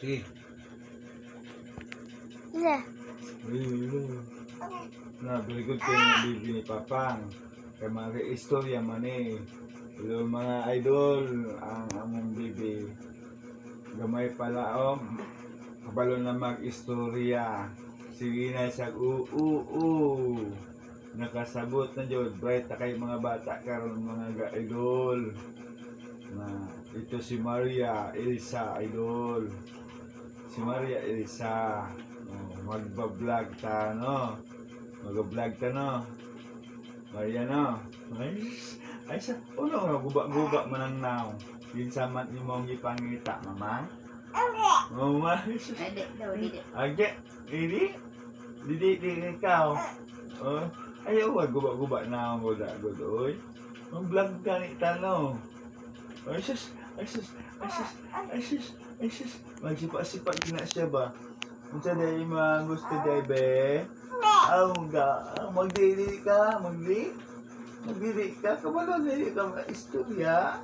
Sige. Na. Na, very good kayo ng baby ni Papang. Kaya mga istorya man eh. Hello mga idol, ang among baby. Gamay pala kabalo na mag-istorya. Sige na siya, nakasabot na dyan. Bright na kayo mga bata karon mga idol. Na ito si Maria Elsa idol. Si Maria Elsa. Magba-vlog ta no. Mag-vlog ta no. Maria no. Ay sa uno guba-guba man ang naw. Kinsa man imong gipangita mama. Mama. Dede daw, dede. Age, Didi ikaw. Oh, ayaw wag guba-guba na ang gud oy. Mag-vlog ka ni tano. Ay sus. Magsipa-sipa na siya ba? Unsa day mga gusto day be? Magdili ka, magdili ka, kabalo dili ka mga istorya.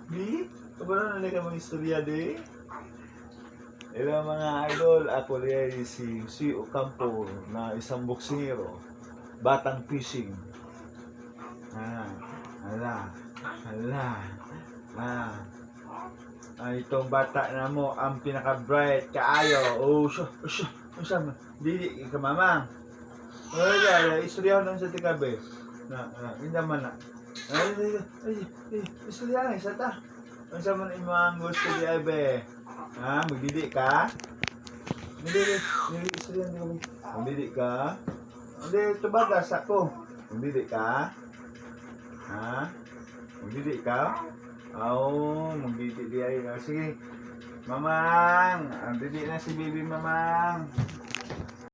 Di? Kabalo na ka mga istorya di? Hello mga idol, ako rin si Ocampo na isang boksingero, batang fishing. Itong bata na mo ang pinaka-bright kaayo. Siya, dili ka mamang. Istorya ko sa tikabe. Hindi man na. Istorya na, isa ta. Ang sa man imang gusto di ay be. Magdidi ka? Hindi, istorya hindi ko. Magdidi ka? Hindi, ito bagas ako. Magdidi ka? Magdidi ka? Magdidi di ay. Sige. Mamang, ang didi na si baby mamang.